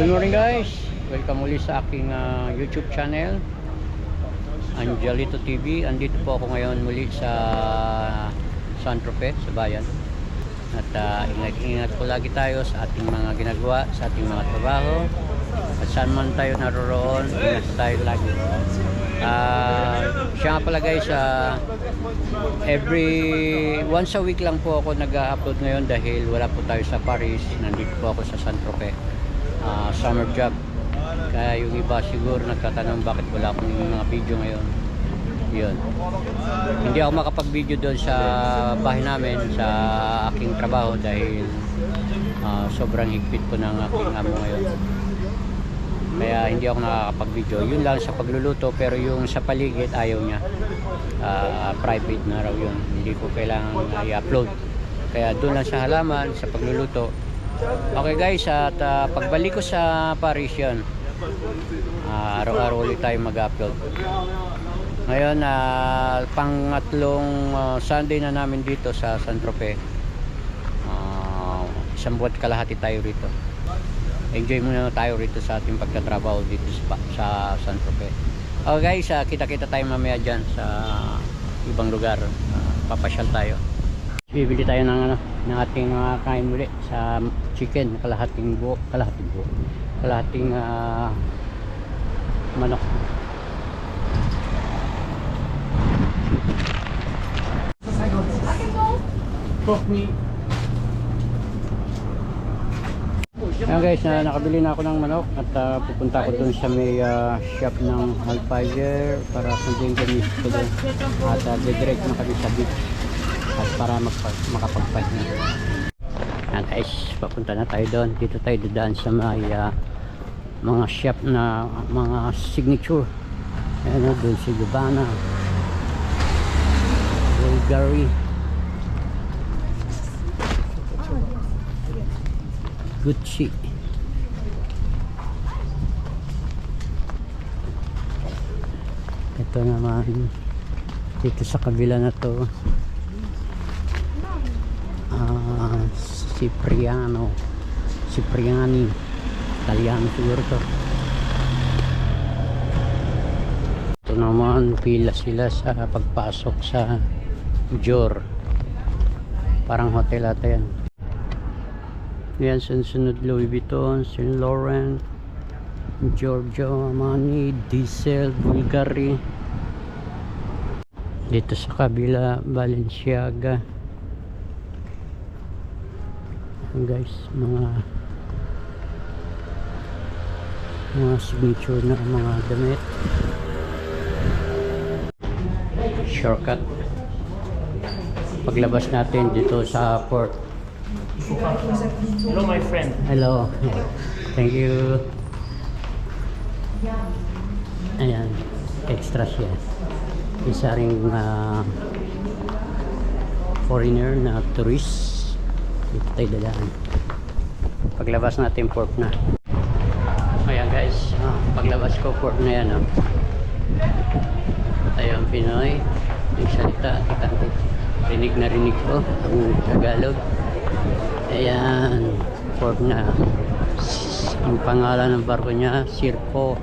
Good morning guys, welcome muli sa aking YouTube channel Angelito TV. Andito po ako ngayon muli sa San Tropez, sa bayan. At ingat-ingat po lagi tayo sa ating mga ginagawa, sa ating mga trabaho. At saan man tayo naroroon, ingat tayo lagi. Siya nga pala guys, once a week lang po ako nag-upload ngayon dahil wala po tayo sa Paris. Nandito po ako sa San Tropez, summer job. Kaya yung iba siguro nagtatanong bakit wala akong mga video ngayon. Yun, hindi ako makapag-video doon sa bahay namin, sa aking trabaho, dahil sobrang higpit po ng aking amo ngayon. Kaya hindi ako nakakapag-video. Yun lang sa pagluluto, pero yung sa paligid ayaw niya. Private na raw yun, hindi ko kailangan i-upload. Kaya doon lang sa halaman, sa pagluluto. Okay guys, at pagbalik ko sa Paris yun, araw-araw ulit tayo mag-upload. Ngayon, pangatlong Sunday na namin dito sa San Tropez. Isang buwan kalahati tayo rito. Enjoy muna tayo rito sa ating pagtatrabaho dito sa San Tropez. Okay guys, kita-kita tayo mamaya dyan sa ibang lugar. Papasyal tayo. Bibili tayo ng ating kain muli sa chicken, kalahating manok. Ayan guys, nakabili na ako ng manok at pupunta ko dun sa may shop ng Alpiger para sundin kami ko dun at direct na kami sa beach at para makapagpahinga. Ayan guys, papunta na tayo doon. Dito tayo dadaan sa may mga shop na mga signature. Ayan o, doon si Gabbana, Bulgari, Gucci. Ito naman dito sa kabila na to, Cipriani, Italiano siguro to. Ito naman, pila sila sa pagpasok sa Dior, parang hotel ata yan. Yan, sunod Louis Vuitton, Saint Laurent, Giorgio Armani, Diesel, Bulgari. Dito sa kabila, Balenciaga. Guys, mga signature na mga damit. Shortcut paglabas natin dito sa port. Hello my friend. Hello. Thank you. Ayan, extra siya. Isa ring foreigner na tourist. Dito tayo dadaan. Paglabas natin port na. Ayan guys, paglabas ko port na yan. Tayo ang Pinoy, nagsalita, rinig na rinig ko ang Tagalog. Ayan, port na. Ang pangalan ng barko niya, Sirocco.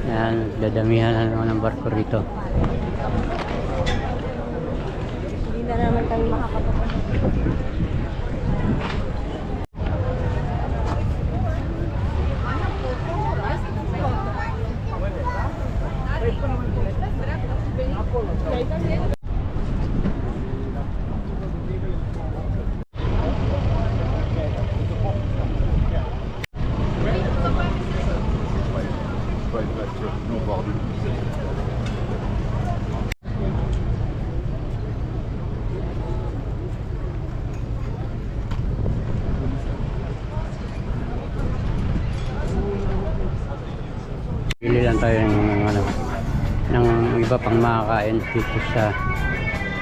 Ayan, dadamihan na naman ng barko rito. Hindi na naman tayo makakapagod. Bili lang tayo ng iba pang makakain dito sa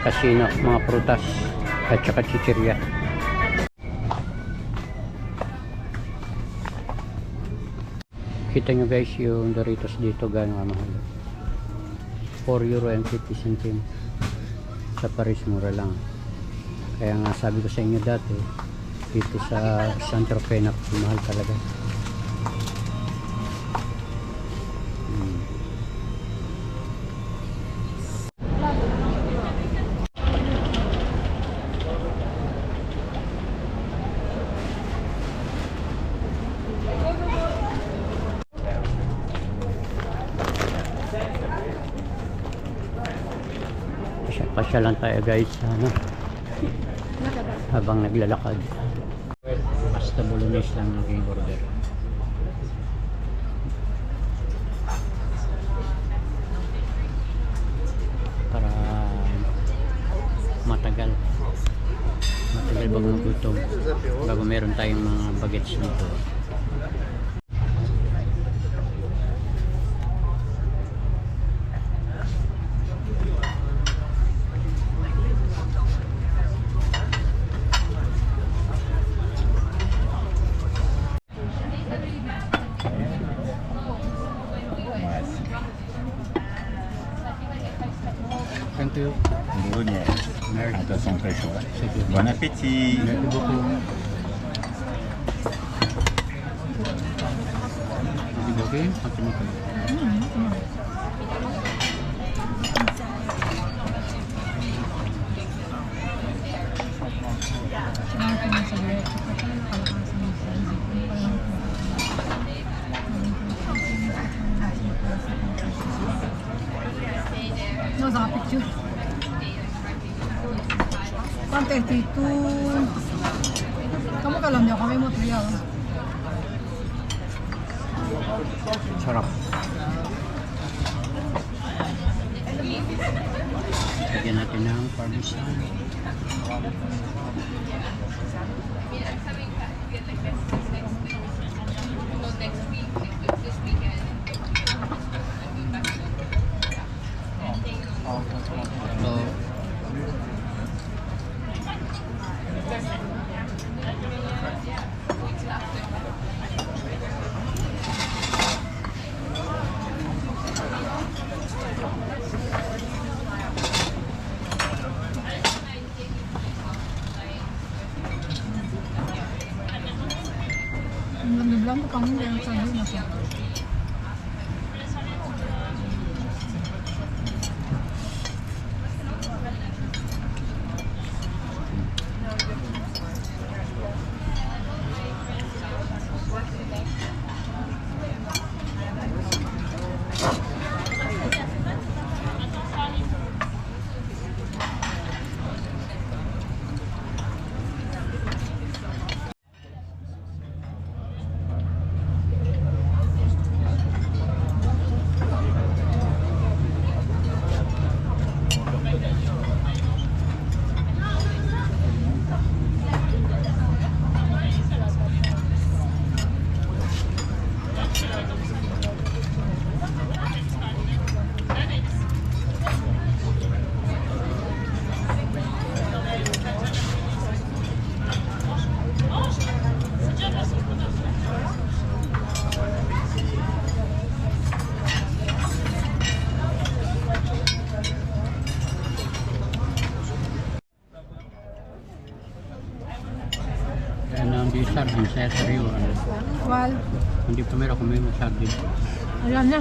casino, mga prutas at saka chichirya. Kita nyo guys yung Doritos dito gano'ng mahal. 4 euro and 50 centimes. Sa Paris mura lang. Kaya nga sabi ko sa inyo dati, dito sa San Tropez na mahal talaga. Pasya lang tayo guys sa ano, habang naglalakad. Basta bolognese lang naging order. Para matagal bago magutom, bago meron tayong mga bagets nito. Thank you. Bolognaise. Merci. Attention, très chaud. C'est tout. Bon appétit. Merci beaucoup. Okay, okay. No, sa picture. 132. Kamu kalau nyo kami mo 3 hours. Sarap. Lagyan natin ng parmesan. Ang blanco pang hindi ang sabi na siya. Yan ang di sardin saya sariwa. Wal. Hindi pa meron kung may sardin. Ayan na.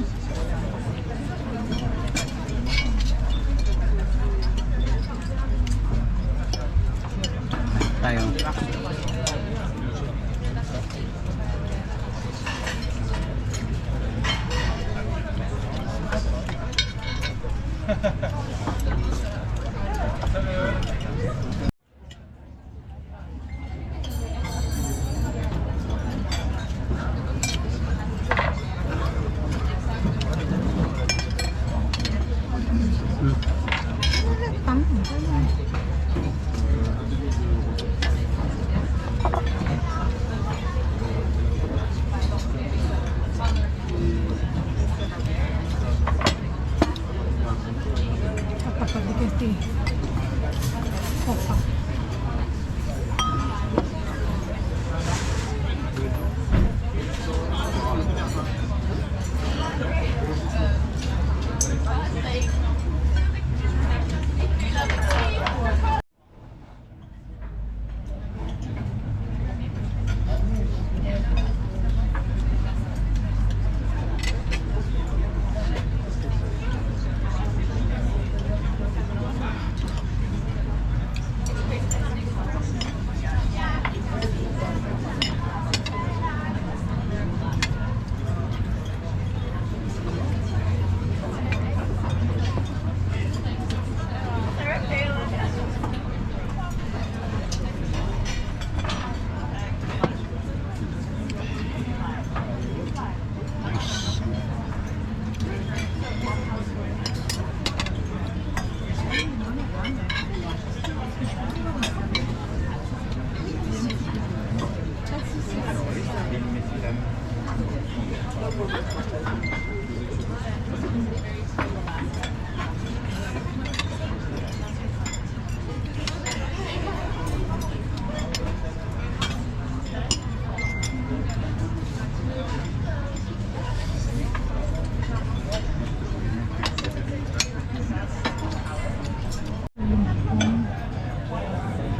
Tayo. Tắm.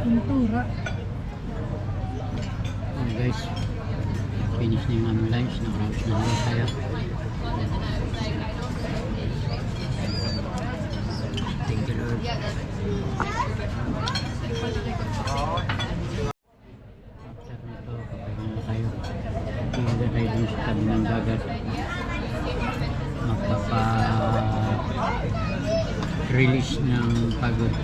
Pintura. Okay guys, finish na yung aming lunch. Nakaraos na lang tayo. Thank you Lord. After nito, papahinga na tayo. Iyaga tayo dun sa tabi ng dagat. Magpapa-release ng pagod.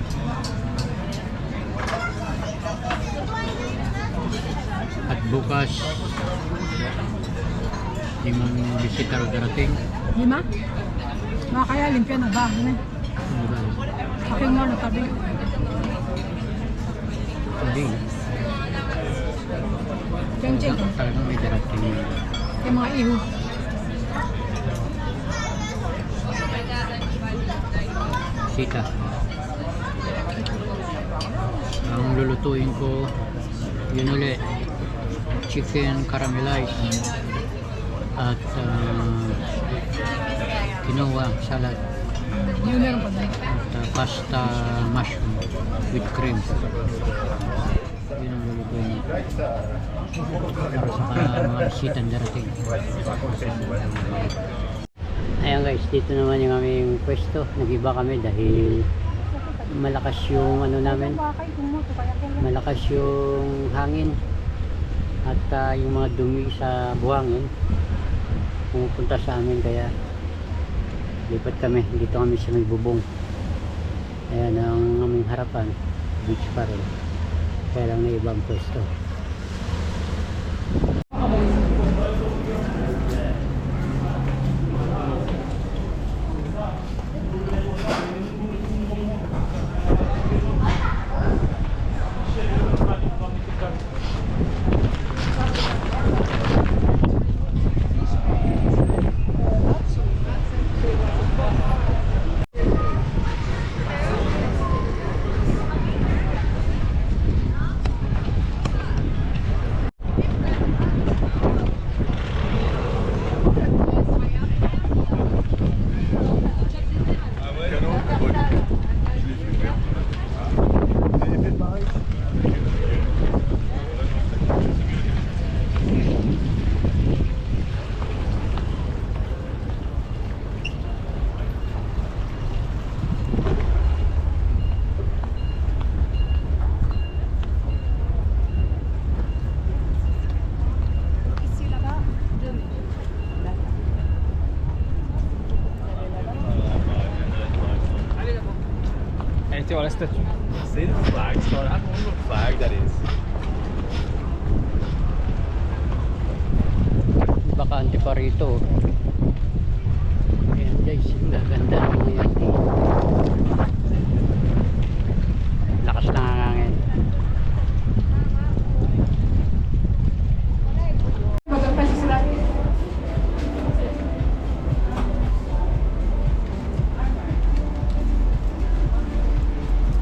At bukas, limang bisita ro darating. 5? Mga kaya limpya na ba? Ano? Ano ba? Aking mo na tabi. Hindi. Cheng-cheng. Talagang may darating. Yung mga iho. Sita. Ang lulutuin ko, yun ulit, chicken caramelized at quinoa salad Yun meron pa din. at pasta mushroom with cream. Yun ang lulutuin ko para sa mga bisitang darating. Ayan guys, dito naman yung aming pwesto. Nag-iba kami dahil malakas yung ano namin, malakas yung hangin at yung mga dumi sa buhangin pumupunta sa amin, kaya lipat kami. Dito kami sa may bubong. Ayan ang aming harapan, beach pa rin, kaya lang na ibang pwesto. Mettez la statue. C'est le flag, c'est un flag that is. Bakante pa rito. Ayan guys, gaganda ng mga yan. Lakas ng hangin.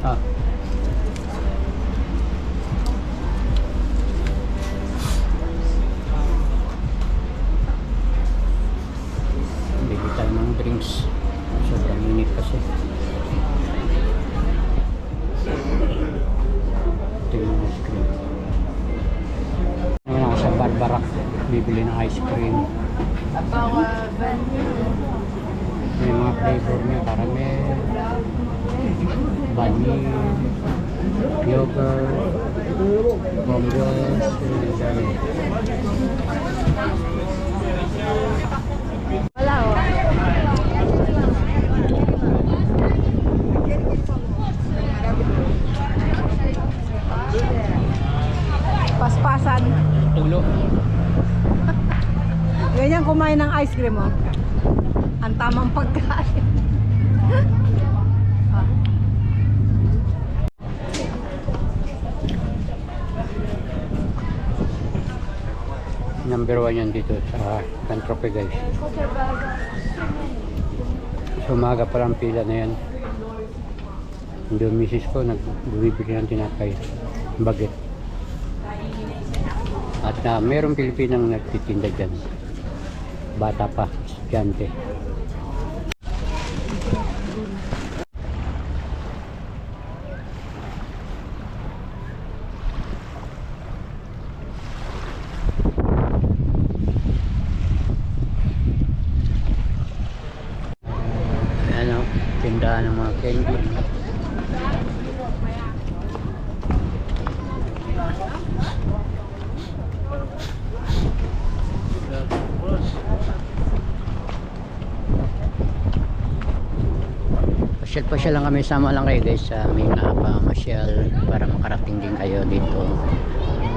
Ah. Bili tayo ng drinks. Sobrang init kasi. Ito yung ice cream. Ngayon ako sa Barbarac. Bibili ng ice cream. May mga flavor niya. Caramel, vanilla, yogurt, bonbons, Wala oh. Paspasan. tulo. Ganyan kumain ng ice cream oh. Ang tamang pagkain. Ah. Number 1 yan dito sa Cantrope guys. So umaga pa lang pila na yan. Hindi yung misis ko nagbibili ng tinapay, baget. At mayroong Pilipinang nagtitinda dyan. Bata pa, estudyante. tindahan ng mga candy. Pasyal-pasyal lang kami, sama lang kayo guys sa aming pamasyal para makarating din kayo dito.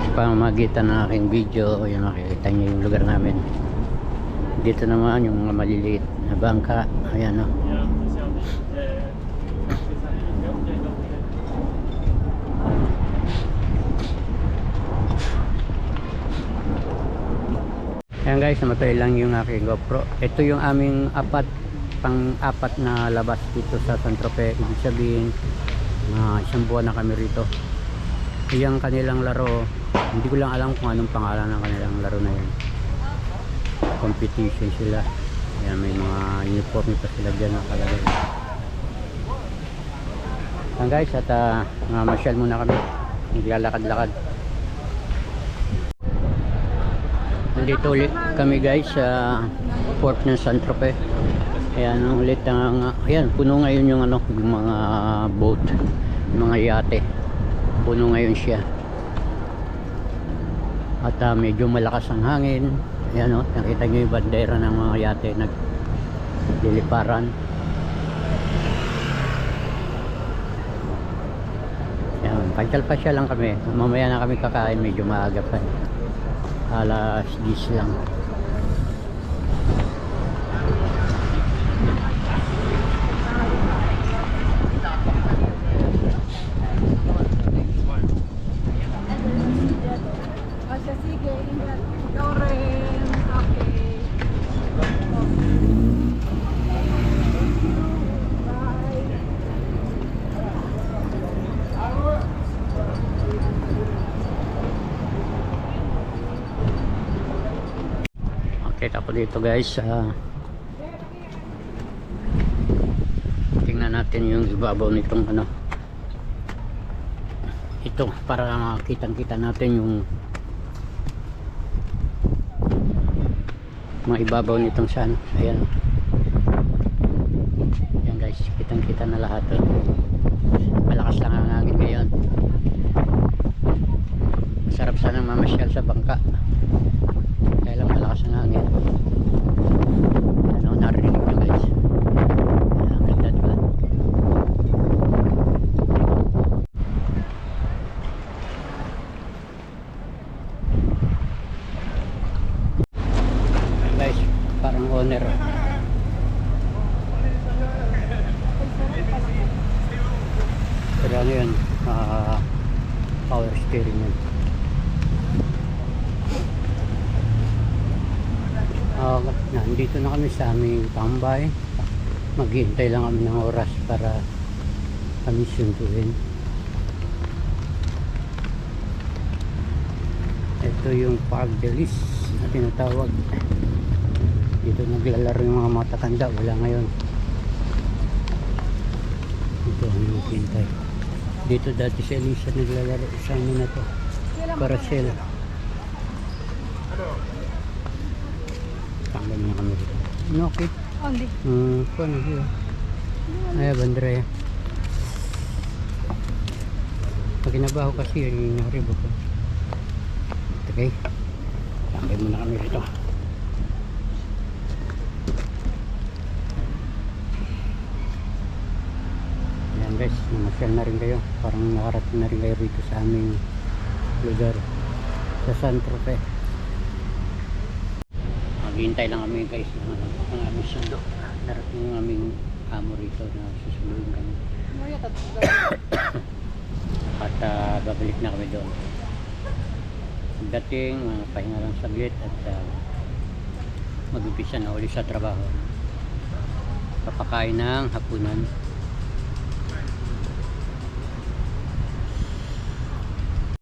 Sa pamamagitan ng aking video, yung makikita nyo yung lugar namin. Dito naman yung mga maliliit na bangka. Ayan o. Ayan guys, namatay lang yung aking GoPro. Ito yung aming pang-apat na labas dito sa San Tropez. Ibig sabihin, isang buwan na kami rito. Yung kanilang laro, hindi ko lang alam kung anong pangalan ng kanilang laro na yan. Competition sila. Ayan, may mga uniform pa sila dyan nakalagay. Ayan guys, at masyal muna kami. Naglalakad-lakad. Nandito ulit kami guys sa port ng San Tropez. Ayan, ulit ayan, puno ngayon yung yung mga boat, yung mga yate. Puno ngayon siya. At medyo malakas ang hangin. Ayan nakita nyo yung bandera ng mga yate nagliliparan. Ayan, pasyal-pasyal lang kami. Mamaya na kami kakain, medyo maaga pa. Alas 10 lang. Sige, ingat. Ikaw rin. Okay. Okay, tapos dito guys, tingnan natin yung ibabaw nitong ito para makitang-kita natin yung mga ibabaw nitong san. Ayan. Ayan guys, kitang-kita na lahat. Malakas lang ang hangin ngayon. Masarap sana mamasyal sa bangka. Kaya lang malakas ang hangin. Narinig nyo guys. Ang ganda diba? Guys, parang owner. Pero ano yun, power steering yun. Nandito na kami sa aming tambay. Maghihintay lang kami ng oras para kami sunduin. Ito yung Park Delis na tinatawag. Dito naglalaro yung mga matatanda. Wala ngayon. Ito ang hintay. Dito dati si Elisa naglalaro. Sa amin na to. Carousel. Tambay na kami dito. Okay. Only. Paano siya? Ay, bandera. Pag kinabaho kasi yung naribo ko. Okay. Tambay muna kami rito. Ayan guys, namasyal na rin kayo. Parang nakarating na rin kayo rito sa aming lugar sa San Tropez. Maghihintay lang kami guys ng aming sundo. Darating yung aming amo rito na susunduin kami. At babalik na kami doon. Dating pahinga lang saglit at mag-umpisa na ulit sa trabaho. Papakain ng hapunan.